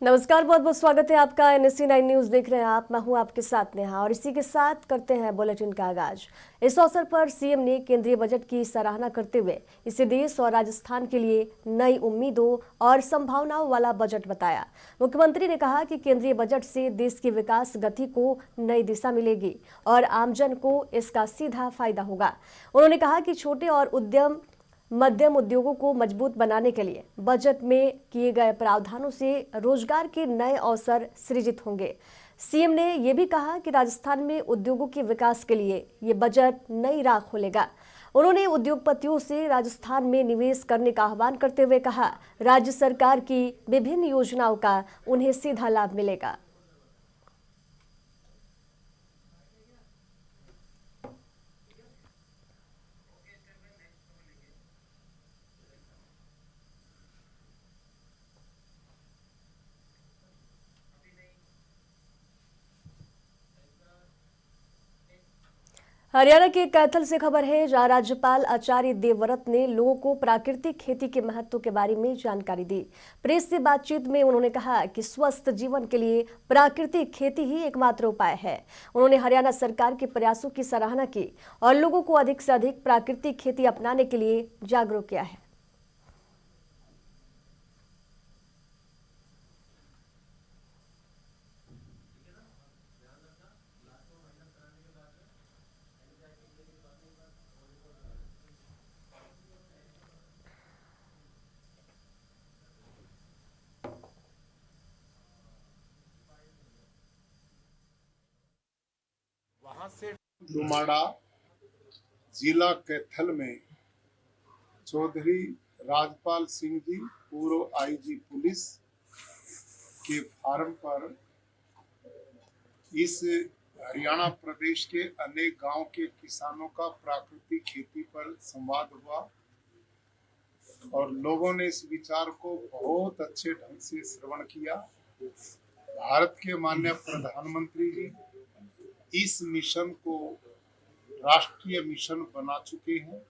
नमस्कार, बहुत बहुत स्वागत है आपका। NSC 9 न्यूज देख रहे हैं आप। मैं हूं आपके साथ नेहा और इसी के साथ करते हैं बुलेटिन का आगाज। इस अवसर पर सीएम ने केंद्रीय बजट की सराहना करते हुए इसे देश और राजस्थान के लिए नई उम्मीदों और संभावनाओं वाला बजट बताया। मुख्यमंत्री ने कहा कि केंद्रीय बजट से देश की विकास गति को नई दिशा मिलेगी और आमजन को इसका सीधा फायदा होगा। उन्होंने कहा कि छोटे और मध्यम उद्योगों को मजबूत बनाने के लिए बजट में किए गए प्रावधानों से रोजगार के नए अवसर सृजित होंगे। सीएम ने यह भी कहा कि राजस्थान में उद्योगों के विकास के लिए ये बजट नई राह खोलेगा। उन्होंने उद्योगपतियों से राजस्थान में निवेश करने का आह्वान करते हुए कहा, राज्य सरकार की विभिन्न योजनाओं का उन्हें सीधा लाभ मिलेगा। हरियाणा के कैथल से खबर है, जहां राज्यपाल आचार्य देवव्रत ने लोगों को प्राकृतिक खेती के महत्व के बारे में जानकारी दी। प्रेस से बातचीत में उन्होंने कहा कि स्वस्थ जीवन के लिए प्राकृतिक खेती ही एकमात्र उपाय है। उन्होंने हरियाणा सरकार के प्रयासों की सराहना की और लोगों को अधिक से अधिक प्राकृतिक खेती अपनाने के लिए जागरूक किया है। वहां से लुमाड़ा जिला कैथल में चौधरी राजपाल सिंह जी पूर्व आईजी पुलिस के फार्म पर इस हरियाणा प्रदेश के अनेक गांव के किसानों का प्राकृतिक खेती पर संवाद हुआ और लोगों ने इस विचार को बहुत अच्छे ढंग से श्रवण किया। भारत के माननीय प्रधानमंत्री जी इस मिशन को राष्ट्रीय मिशन बना चुके हैं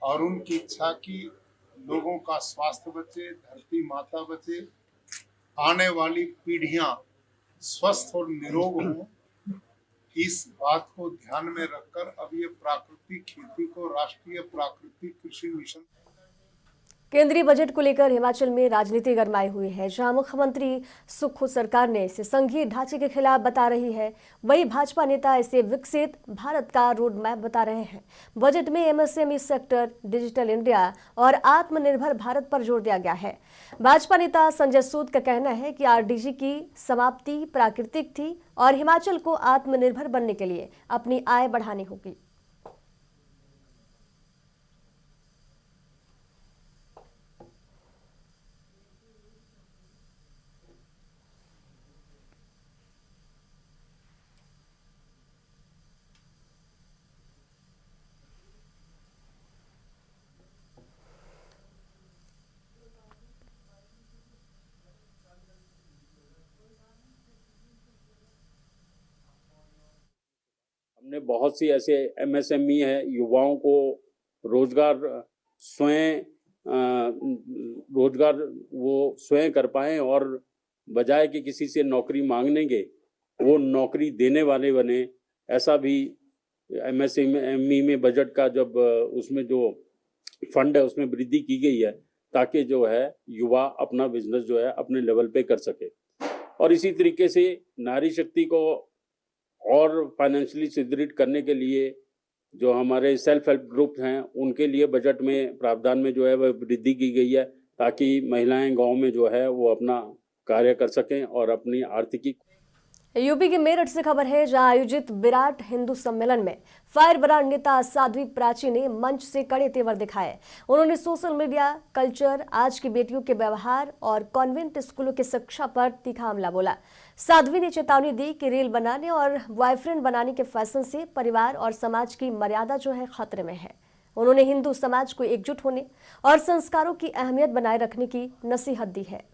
और उनकी इच्छा की लोगों का स्वास्थ्य बचे, धरती माता बचे, आने वाली पीढ़ियां स्वस्थ और निरोग हों। इस बात को ध्यान में रखकर अब ये प्राकृतिक खेती को राष्ट्रीय प्राकृतिक कृषि मिशन। केंद्रीय बजट को लेकर हिमाचल में राजनीति गरमाई हुई है, जहां मुख्यमंत्री सुक्खू सरकार ने इसे संघीय ढांचे के खिलाफ बता रही है, वहीं भाजपा नेता इसे विकसित भारत का रोड मैप बता रहे हैं। बजट में MSME सेक्टर, डिजिटल इंडिया और आत्मनिर्भर भारत पर जोर दिया गया है। भाजपा नेता संजय सूद का कहना है कि RDG की समाप्ति प्राकृतिक थी और हिमाचल को आत्मनिर्भर बनने के लिए अपनी आय बढ़ानी होगी। हमने बहुत सी ऐसे MSME है, युवाओं को रोजगार वो स्वयं कर पाए और बजाय कि किसी से नौकरी मांगने के वो नौकरी देने वाले बने। ऐसा भी MSME में बजट का जब उसमें जो फंड है उसमें वृद्धि की गई है ताकि जो है युवा अपना बिजनेस जो है अपने लेवल पे कर सके। और इसी तरीके से नारी शक्ति को और फाइनेंशियली सुदृढ़ करने के लिए जो हमारे सेल्फ हेल्प ग्रुप हैं उनके लिए बजट में प्रावधान में जो है वह वृद्धि की गई है ताकि महिलाएं गांव में जो है वो अपना कार्य कर सकें और अपनी आर्थिकी। यूपी के मेरठ से खबर है, जहां आयोजित विराट हिंदू सम्मेलन में फायर ब्रांड नेता साध्वी प्राची ने मंच से कड़े तेवर दिखाए। उन्होंने सोशल मीडिया, कल्चर, आज की बेटियों के व्यवहार और कॉन्वेंट स्कूलों की शिक्षा पर तीखा हमला बोला। साध्वी ने चेतावनी दी कि रील बनाने और बॉयफ्रेंड बनाने के फैशन से परिवार और समाज की मर्यादा जो है खतरे में है। उन्होंने हिंदू समाज को एकजुट होने और संस्कारों की अहमियत बनाए रखने की नसीहत दी है।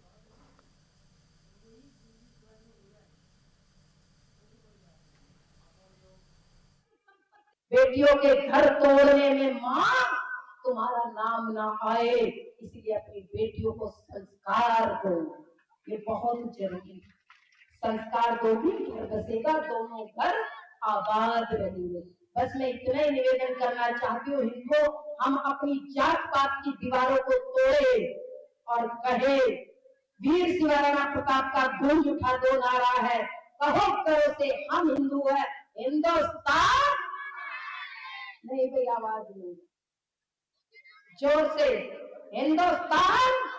बेटियों के घर तोड़ने में मां तुम्हारा नाम ना आए, इसलिए अपनी बेटियों को संस्कार दो। ये बहुत जरूरी है। संस्कार दोगी घर बसेगा, दोनों घर आबाद रहेंगे। बस मैं इतना ही निवेदन करना चाहती हूँ, हिंदुओं, हम अपनी जात पात की दीवारों को तोड़े और कहे वीर शिवराणा प्रताप का गूंज उठा दो नारा है, कहो करो से हम हिंदू है, हिंदुस्तान। नहीं भाई, आवाज नहीं, जोर से, हिंदुस्तान।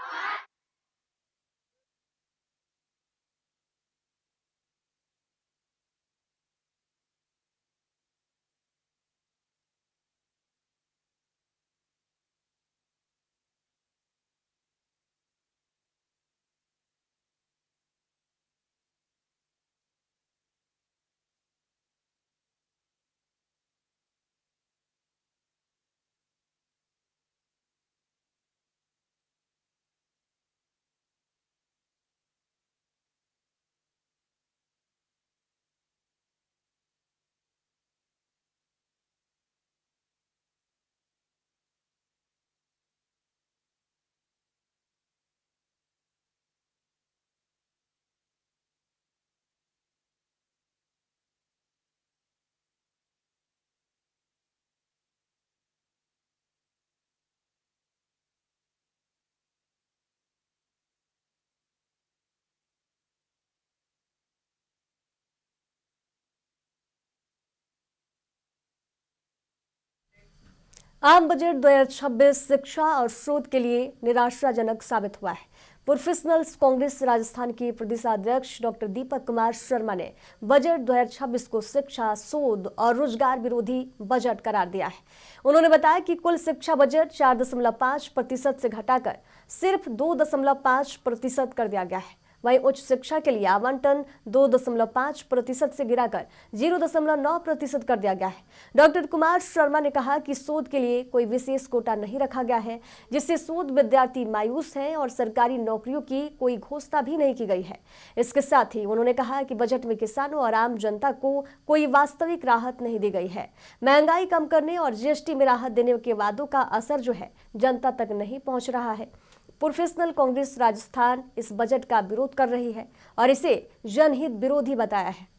आम बजट 2026 शिक्षा और शोध के लिए निराशाजनक साबित हुआ है। प्रोफेशनल्स कांग्रेस राजस्थान के प्रदेशाध्यक्ष डॉक्टर दीपक कुमार शर्मा ने बजट 2026 को शिक्षा, शोध और रोजगार विरोधी बजट करार दिया है। उन्होंने बताया कि कुल शिक्षा बजट 4.5% से घटाकर सिर्फ 2.5% कर दिया गया है। वहीं उच्च शिक्षा के लिए आवंटन 2.5% से गिराकर 0.9% कर दिया गया है। डॉक्टर कुमार शर्मा ने कहा कि शोध के लिए कोई विशेष कोटा नहीं रखा गया है, जिससे शोध विद्यार्थी मायूस हैं और सरकारी नौकरियों की कोई घोषणा भी नहीं की गई है। इसके साथ ही उन्होंने कहा कि बजट में किसानों और आम जनता को कोई वास्तविक राहत नहीं दी गई है। महंगाई कम करने और जीएसटी में राहत देने के वादों का असर जो है जनता तक नहीं पहुंच रहा है। प्रोफेशनल कांग्रेस राजस्थान इस बजट का विरोध कर रही है और इसे जनहित विरोधी बताया है।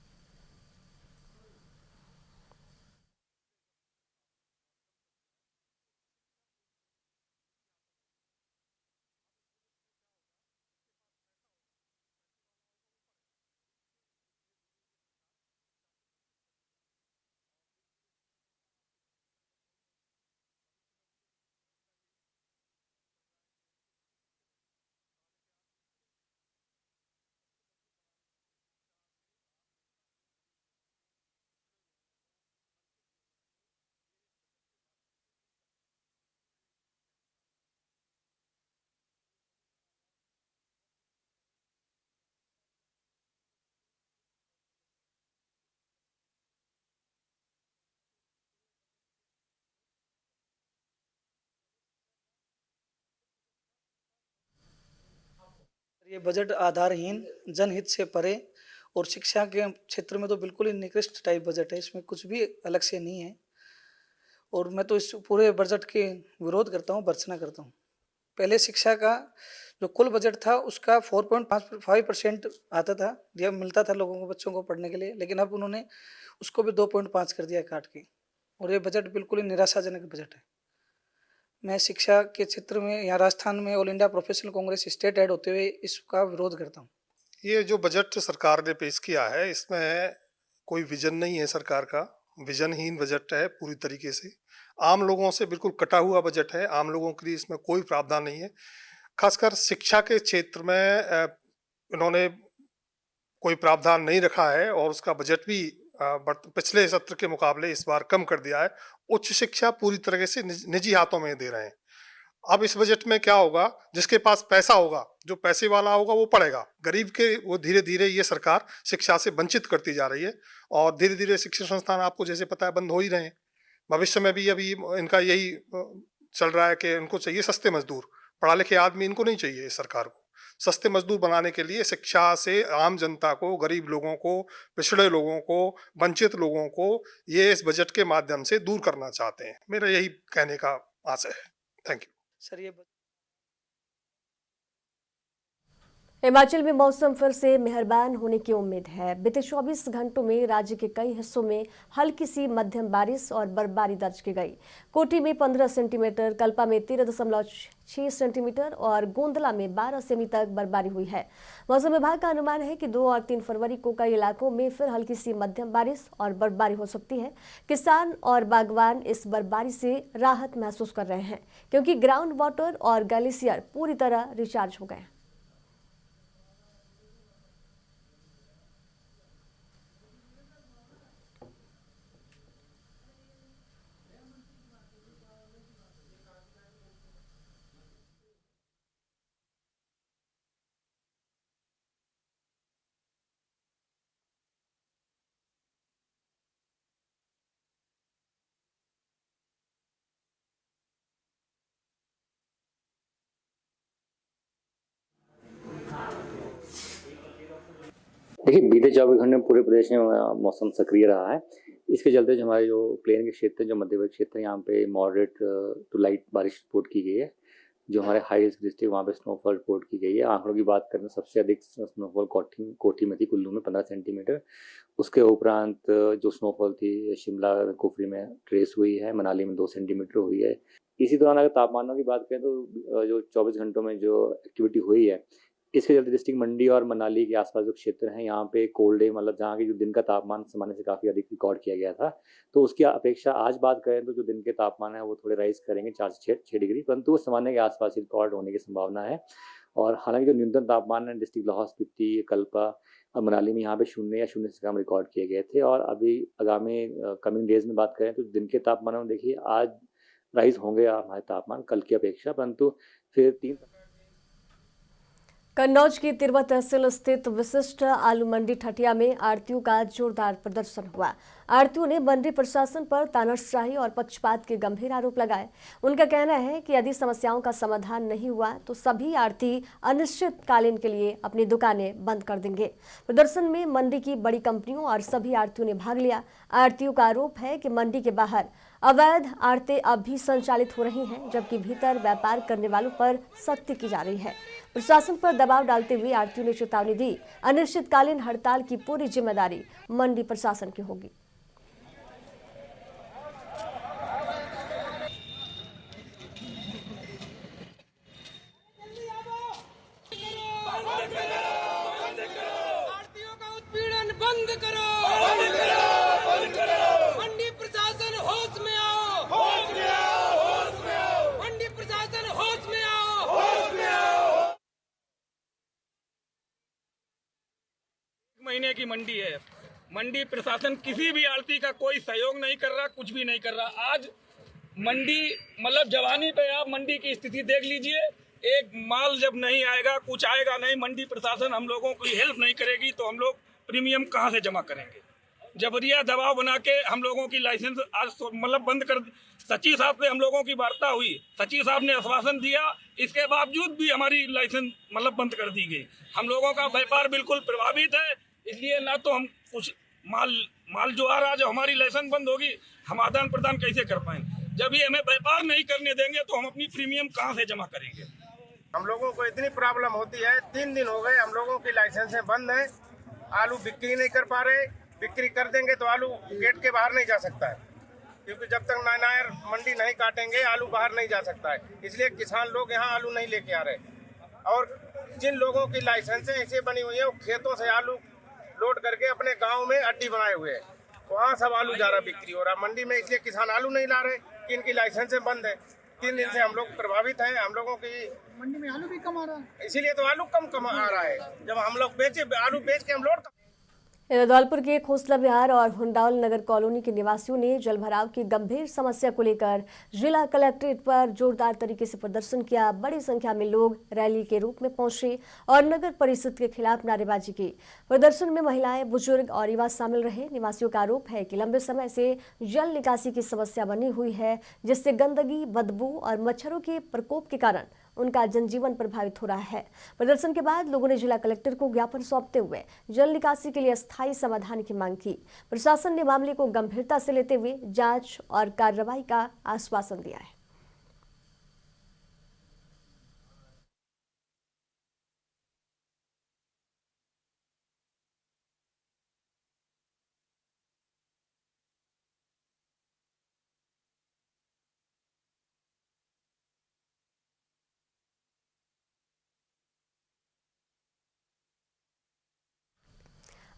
ये बजट आधारहीन, जनहित से परे और शिक्षा के क्षेत्र में तो बिल्कुल ही निकृष्ट टाइप बजट है। इसमें कुछ भी अलग से नहीं है और मैं तो इस पूरे बजट के विरोध करता हूँ, भर्त्सना करता हूँ। पहले शिक्षा का जो कुल बजट था उसका 4.5% आता था, यह मिलता था लोगों को, बच्चों को पढ़ने के लिए, लेकिन अब उन्होंने उसको भी 2.5 कर दिया काट के। और ये बजट बिल्कुल ही निराशाजनक बजट है। मैं शिक्षा के क्षेत्र में यहाँ राजस्थान में all India professional Congress state head होते हुए इसका विरोध करता हूँ। ये जो बजट सरकार ने पेश किया है, इसमें कोई विजन नहीं है सरकार का, विजनहीन बजट है पूरी तरीके से। आम लोगों से बिल्कुल कटा हुआ बजट है, आम लोगों के लिए इसमें कोई प्रावधान नहीं है। खासकर शिक्षा के क्षेत्र में इन्होंने कोई प्रावधान नहीं रखा है और उसका बजट भी पिछले सत्र के मुकाबले इस बार कम कर दिया है। उच्च शिक्षा पूरी तरह से निजी हाथों में दे रहे हैं। अब इस बजट में क्या होगा, जिसके पास पैसा होगा, जो पैसे वाला होगा वो पढ़ेगा, गरीब के वो धीरे धीरे ये सरकार शिक्षा से वंचित करती जा रही है और धीरे धीरे शिक्षण संस्थान आपको जैसे पता है बंद हो ही रहे हैं। भविष्य में भी अभी इनका यही चल रहा है कि इनको चाहिए सस्ते मजदूर, पढ़ा लिखे आदमी इनको नहीं चाहिए। इस सरकार को सस्ते मजदूर बनाने के लिए शिक्षा से आम जनता को, गरीब लोगों को, पिछड़े लोगों को, वंचित लोगों को ये इस बजट के माध्यम से दूर करना चाहते हैं। मेरा यही कहने का आशय है। थैंक यू सर, ये हिमाचल में मौसम फिर से मेहरबान होने की उम्मीद है। बीते 24 घंटों में राज्य के कई हिस्सों में हल्की सी मध्यम बारिश और बर्फबारी दर्ज की गई। कोटी में 15 सेंटीमीटर, कल्पा में 13.6 सेंटीमीटर और गोंदला में 12 सेमी तक बर्फबारी हुई है। मौसम विभाग का अनुमान है कि 2 और 3 फरवरी को कई इलाकों में फिर हल्की सी मध्यम बारिश और बर्फबारी हो सकती है। किसान और बागवान इस बर्फबारी से राहत महसूस कर रहे हैं, क्योंकि ग्राउंड वाटर और ग्लेशियर पूरी तरह रिचार्ज हो गए हैं। देखिए, बीते 24 घंटे में पूरे प्रदेश में मौसम सक्रिय रहा है। इसके चलते जो हमारे जो प्लेन के क्षेत्र हैं, जो मध्यवर्ती क्षेत्र हैं, यहाँ पे मॉडरेट टू लाइट बारिश रिपोर्ट की गई है। जो हमारे हाई रिस्क डिस्ट्रिक्ट, वहाँ पे स्नोफॉल रिपोर्ट की गई है। आंकड़ों की बात करें तो सबसे अधिक स्नोफॉल कोठी में थी, कुल्लू में 15 सेंटीमीटर। उसके उपरांत जो स्नोफॉल थी शिमला कुफरी में ट्रेस हुई है, मनाली में 2 सेंटीमीटर हुई है। इसी दौरान अगर तापमानों की बात करें तो जो 24 घंटों में जो एक्टिविटी हुई है, इसके चलते डिस्ट्रिक्ट मंडी और मनाली के आसपास जो क्षेत्र हैं, यहाँ पे कोल्ड डे, मतलब जहाँ की जो दिन का तापमान सामान्य से काफ़ी अधिक रिकॉर्ड किया गया था, तो उसकी अपेक्षा आज बात करें तो जो दिन के तापमान है वो थोड़े राइज करेंगे 4 से 6 डिग्री, परंतु वो सामान्य के आसपास रिकॉर्ड होने की संभावना है। और हालांकि जो न्यूनतम तापमान है डिस्ट्रिक्ट लाहौल स्पीति, कल्पा और मनाली में यहाँ पे 0 या 0 से कम रिकॉर्ड किए गए थे। और अभी आगामी कमिंग डेज में बात करें तो दिन के तापमान में देखिए आज राइज होंगे हमारे तापमान कल की अपेक्षा, परंतु फिर 3 कन्नौज की तिरवा तहसील स्थित विशिष्ट आलू मंडी ठठिया में आढ़तियों का जोरदार प्रदर्शन हुआ। आढ़तियों ने मंडी प्रशासन पर तानाशाही और पक्षपात के गंभीर आरोप लगाए। उनका कहना है कि यदि समस्याओं का समाधान नहीं हुआ तो सभी आढ़ती अनिश्चितकालीन के लिए अपनी दुकानें बंद कर देंगे। प्रदर्शन में मंडी की बड़ी कंपनियों और सभी आढ़तियों ने भाग लिया। आढ़तियों का आरोप है कि मंडी के बाहर अवैध आड़तें अब भी संचालित हो रही हैं, जबकि भीतर व्यापार करने वालों पर सख्ती की जा रही है। प्रशासन पर दबाव डालते हुए आड़तियों ने चेतावनी दी, अनिश्चितकालीन हड़ताल की पूरी जिम्मेदारी मंडी प्रशासन की होगी। आड़तियों का उत्पीड़न बंद करो, मंडी प्रशासन होश में आओ, मंडी प्रशासन होश में आओ। महीने की मंडी है, मंडी प्रशासन किसी भी आड़ती का कोई सहयोग नहीं कर रहा, कुछ भी नहीं कर रहा। आज मंडी मतलब जवानी पे आप मंडी की स्थिति देख लीजिए। एक माल जब नहीं आएगा, कुछ आएगा नहीं, मंडी प्रशासन हम लोगों की हेल्प नहीं करेगी तो हम लोग प्रीमियम कहाँ से जमा करेंगे। जबरिया दबाव बना के हम लोगों की लाइसेंस आज मतलब बंद कर। सचिव साहब से हम लोगों की वार्ता हुई, सचिव साहब ने आश्वासन दिया, इसके बावजूद भी हमारी लाइसेंस मतलब बंद कर दी गई। हम लोगों का व्यापार बिल्कुल प्रभावित है, इसलिए ना तो हम कुछ माल जो आ रहा, जब हमारी लाइसेंस बंद होगी हम आदान प्रदान कैसे कर पाएंगे। जब ये हमें व्यापार नहीं करने देंगे तो हम अपनी प्रीमियम कहाँ से जमा करेंगे। हम लोगों को इतनी प्रॉब्लम होती है, 3 दिन हो गए हम लोगों की लाइसेंसें बंद है। आलू बिक्री नहीं कर पा रहे, बिक्री कर देंगे तो आलू गेट के बाहर नहीं जा सकता है, क्योंकि जब तक नायर मंडी नहीं काटेंगे आलू बाहर नहीं जा सकता है। इसलिए किसान लोग यहाँ आलू नहीं लेके आ रहे। और जिन लोगों की लाइसेंसें ऐसे बनी हुई है वो खेतों से आलू लोड करके अपने गाँव में अड्डी बनाए हुए है, वहाँ सब आलू जा रहा बिक्री हो रहा मंडी में। इसलिए किसान आलू नहीं ला रहे कि इनकी लाइसेंसें बंद है। 3 दिन से हम लोग प्रभावित हैं। हम लोगों की मंडी में आलू भी कम आ रहा है, इसीलिए तो आलू कम आ रहा है। जब हम लोग आलू बेच के हम लोड। धौलपुर के खोसला विहार और हुंडाउल नगर कॉलोनी के निवासियों ने जलभराव की गंभीर समस्या को लेकर जिला कलेक्ट्रेट पर जोरदार तरीके से प्रदर्शन किया। बड़ी संख्या में लोग रैली के रूप में पहुंचे और नगर परिषद के खिलाफ नारेबाजी की। प्रदर्शन में महिलाएं, बुजुर्ग और युवा शामिल रहे। निवासियों का आरोप है कि लंबे समय से जल निकासी की समस्या बनी हुई है, जिससे गंदगी, बदबू और मच्छरों के प्रकोप के कारण उनका जनजीवन प्रभावित हो रहा है। प्रदर्शन के बाद लोगों ने जिला कलेक्टर को ज्ञापन सौंपते हुए जल निकासी के लिए स्थायी समाधान की मांग की। प्रशासन ने मामले को गंभीरता से लेते हुए जांच और कार्रवाई का आश्वासन दिया है।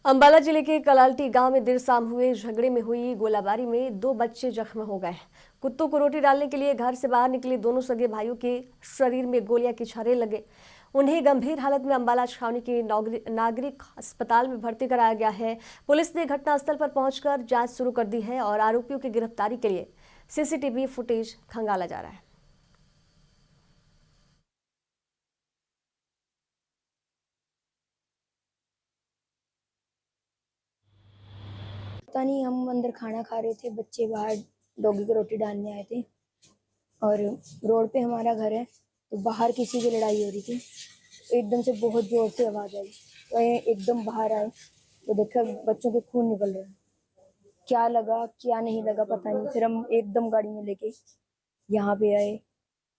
अंबाला जिले के कलाल्टी गांव में देर शाम हुए झगड़े में हुई गोलाबारी में 2 बच्चे जख्मी हो गए। कुत्तों को रोटी डालने के लिए घर से बाहर निकले दोनों सगे भाइयों के शरीर में गोलियां की छर्रे लगे। उन्हें गंभीर हालत में अंबाला छावनी के नागरिक अस्पताल में भर्ती कराया गया है। पुलिस ने घटनास्थल पर पहुंचकर जांच शुरू कर दी है और आरोपियों की गिरफ्तारी के लिए सीसीटीवी फुटेज खंगाला जा रहा है। पता नहीं, हम अंदर खाना खा रहे थे, बच्चे बाहर डॉगी को रोटी डालने आए थे और रोड पे हमारा घर है, तो बाहर किसी की लड़ाई हो रही थी। एकदम से बहुत जोर से आवाज आई, तो ये एकदम बाहर आए तो देखा बच्चों के खून निकल रहे हैं। क्या लगा क्या नहीं लगा पता नहीं। फिर हम एकदम गाड़ी में लेके यहाँ पे आए,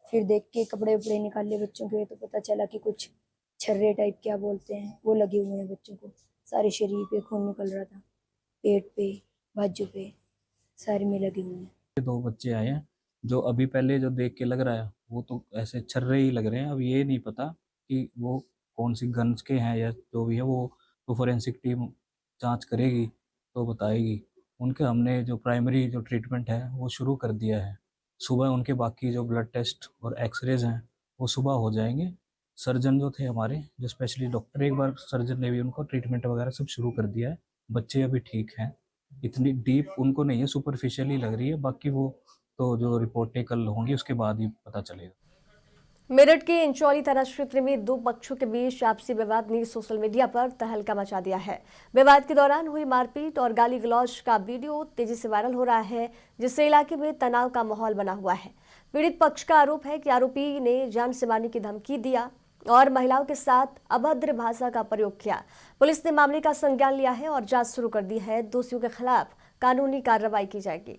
फिर देख के कपड़े उपड़े निकाले बच्चों के, तो पता चला कि कुछ छर्रे टाइप क्या बोलते हैं वो लगे हुए हैं बच्चों को। सारे शरीर पे खून निकल रहा था, पेट पे, बाजू पे, सारे में लगे हुए हैं। 2 बच्चे आए हैं जो अभी पहले जो देख के लग रहा है वो तो ऐसे छर्रे ही लग रहे हैं। अब ये नहीं पता कि वो कौन सी गन्स के हैं या जो भी है, वो तो फोरेंसिक टीम जांच करेगी तो बताएगी। उनके हमने जो प्राइमरी जो ट्रीटमेंट है वो शुरू कर दिया है। सुबह उनके बाकी जो ब्लड टेस्ट और एक्सरेज हैं वो सुबह हो जाएंगे। सर्जन जो थे हमारे जो स्पेशली डॉक्टर, एक बार सर्जन ने भी उनको ट्रीटमेंट वगैरह सब शुरू कर दिया है। बच्चे अभी ठीक हैं, इतनी डीप उनको नहीं है, सुपरफिशियल ही लग रही है। बाकी वो तो जो रिपोर्टें कल होंगी उसके बाद ही पता चलेगा। मेरठ के इंचौली थाना क्षेत्र में 2 पक्षों के बीच आपसी विवाद ने सोशल मीडिया पर तहलका मचा दिया है। विवाद के दौरान हुई मारपीट और गाली गलौज का वीडियो तेजी से वायरल हो रहा है, जिससे इलाके में तनाव का माहौल बना हुआ है। पीड़ित पक्ष का आरोप है कि आरोपी ने जान से मारने की धमकी दिया और महिलाओं के साथ अभद्र भाषा का प्रयोग किया। पुलिस ने मामले का संज्ञान लिया है और जांच शुरू कर दी है। दोषियों के खिलाफ कानूनी कार्रवाई की जाएगी।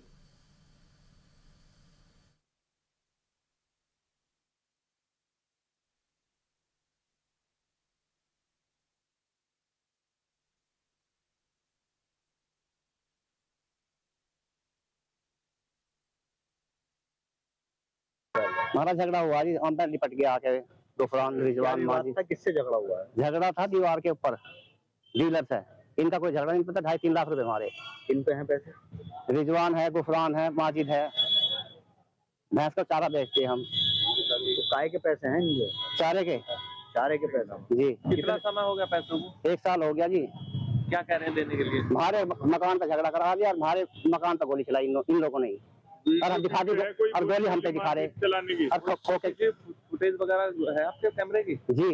हमारा झगड़ा हुआ जी, हम पे निपट गया आके गुफरान रिजवान माजी। किससे झगड़ा हुआ है? झगड़ा था दीवार के ऊपर, डीलर से। इनका कोई झगड़ा नहीं पता। 2.5-3 लाख रुपए हमारे। किन पे हैं पैसे? रिजवान है, गुफरान है, माजिद है। भैंस का चारा बेचते हैं हम। तो काय के पैसे हैं ये? चारे के। चारे के पैसे जी। कितना समय हो गया पैसों को? 1 साल हो गया जी। क्या कह रहे हैं देने के लिए? हमारे मकान पे झगड़ा करा दिया और हमारे मकान पे गोली चलाई इन लोगों ने। और हम दिखा दी और गोली हम पे दिखा रहे चलाने की। और फुटेज वगैरह है आपके कैमरे की? जी,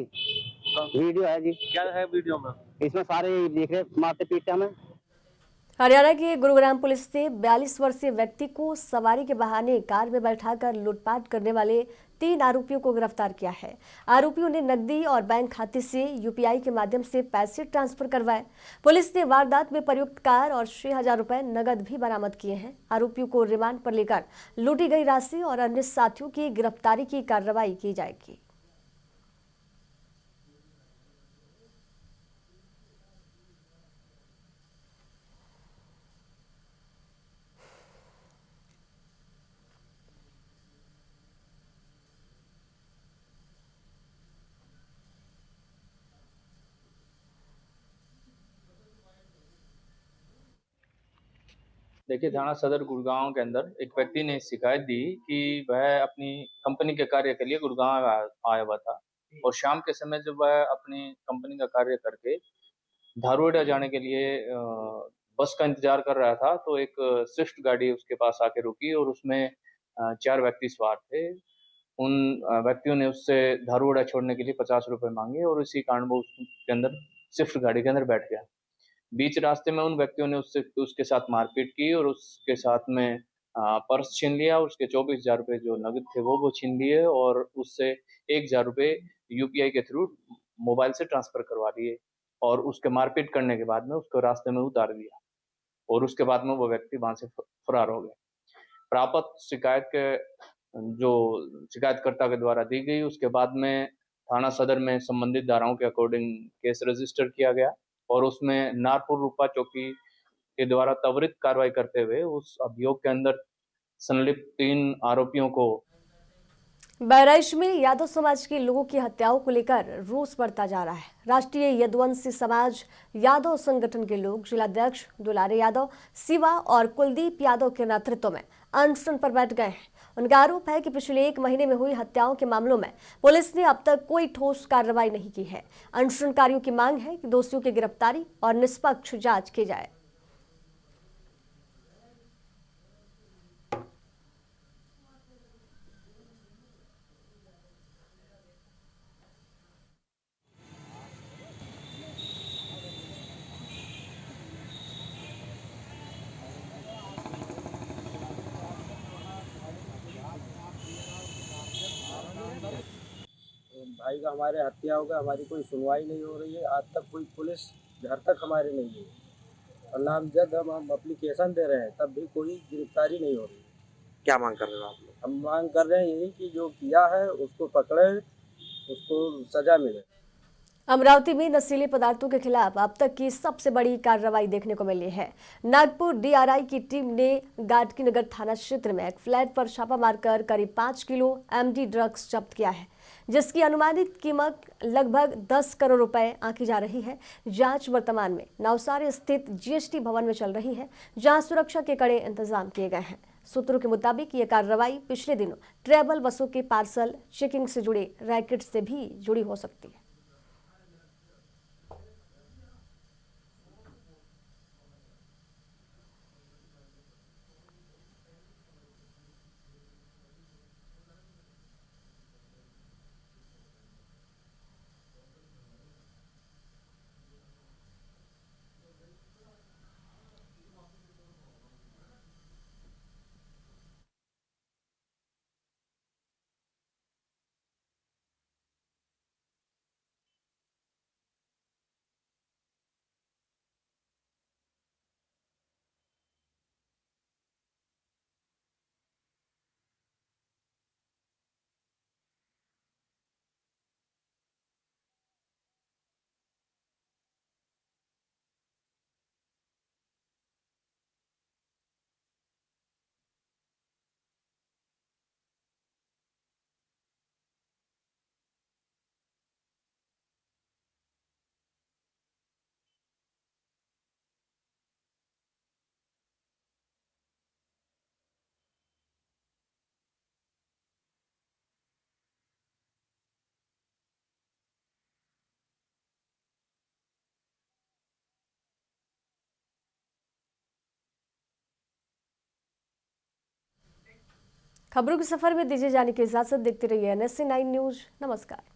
वीडियो है जी। क्या है वीडियो में? इसमें सारे देख रहे मारते पीटते हमें। हरियाणा की गुरुग्राम पुलिस ने 42 वर्षीय व्यक्ति को सवारी के बहाने कार में बैठाकर लूटपाट करने वाले 3 आरोपियों को गिरफ्तार किया है। आरोपियों ने नकदी और बैंक खाते से यूपीआई के माध्यम से पैसे ट्रांसफर करवाए। पुलिस ने वारदात में प्रयुक्त कार और 6,000 रुपए नकद भी बरामद किए हैं। आरोपियों को रिमांड पर लेकर लूटी गई राशि और अन्य साथियों की गिरफ्तारी की कार्रवाई की जाएगी। देखिए, थाना सदर गुड़गांव के अंदर एक व्यक्ति ने शिकायत दी कि वह अपनी कंपनी के कार्य के लिए गुड़गांव आया हुआ था और शाम के समय जब वह अपनी कंपनी का कार्य करके धारूहेड़ा जाने के लिए बस का इंतजार कर रहा था, तो एक स्विफ्ट गाड़ी उसके पास आके रुकी और उसमें 4 व्यक्ति सवार थे। उन व्यक्तियों ने उससे धारूहेड़ा छोड़ने के लिए 50 रुपए मांगे और इसी कारण वो उसके अंदर स्विफ्ट गाड़ी के अंदर बैठ गया। बीच रास्ते में उन व्यक्तियों ने उसके साथ मारपीट की और उसके साथ में पर्स छीन लिया और उसके 24,000 रुपए जो नगद थे वो छीन लिए और उससे 1,000 रुपए यूपीआई के थ्रू मोबाइल से ट्रांसफर करवा दिए और उसके मारपीट करने के बाद में उसको रास्ते में उतार दिया और उसके बाद में वो व्यक्ति वहां से फरार हो गए। प्राप्त शिकायत के जो शिकायतकर्ता के द्वारा दी गई, उसके बाद में थाना सदर में संबंधित धाराओं के अकॉर्डिंग केस रजिस्टर किया गया और उसमें नारपुर रूपा चौकी के द्वारा त्वरित कार्रवाई करते हुए उस अभियोग के अंदर संलिप्त 3 आरोपियों को बहराइच में यादव समाज के लोगों की हत्याओं को लेकर रोष बढ़ता जा रहा है। राष्ट्रीय यदुवंशी समाज यादव संगठन के लोग जिलाध्यक्ष दुलारे यादव, शिवा और कुलदीप यादव के नेतृत्व में अनशन पर बैठ गए हैं। उनका आरोप है कि पिछले 1 महीने में हुई हत्याओं के मामलों में पुलिस ने अब तक कोई ठोस कार्रवाई नहीं की है। अनशनकारियों की मांग है कि दोषियों की गिरफ्तारी और निष्पक्ष जांच की जाए। भाई का हमारे हत्या हो गया, हमारी कोई सुनवाई नहीं हो रही है। आज तक कोई पुलिस घर तक हमारे नहीं है और नामजद हम एप्लीकेशन दे रहे हैं तब भी कोई गिरफ्तारी नहीं हो रही। क्या मांग कर रहे हो आप लोग? हम मांग कर रहे हैं यही कि जो किया है उसको पकड़े, उसको सजा मिले। अमरावती में नशीले पदार्थों के खिलाफ अब तक की सबसे बड़ी कार्रवाई देखने को मिली है। नागपुर डीआरआई की टीम ने गाडगी नगर थाना क्षेत्र में एक फ्लैट पर छापा मारकर करीब 5 किलो एमडी ड्रग्स जब्त किया है, जिसकी अनुमानित कीमत लगभग 10 करोड़ रुपए आंकी जा रही है। जांच वर्तमान में नवसारी स्थित जीएसटी भवन में चल रही है, जहां सुरक्षा के कड़े इंतजाम किए गए हैं। सूत्रों के मुताबिक ये कार्रवाई पिछले दिनों ट्रैवल बसों के पार्सल चेकिंग से जुड़े रैकेट से भी जुड़ी हो सकती है। खबरों के सफर में दीजिए जाने की इजाजत। देखते रहिए NSC 9 न्यूज। नमस्कार।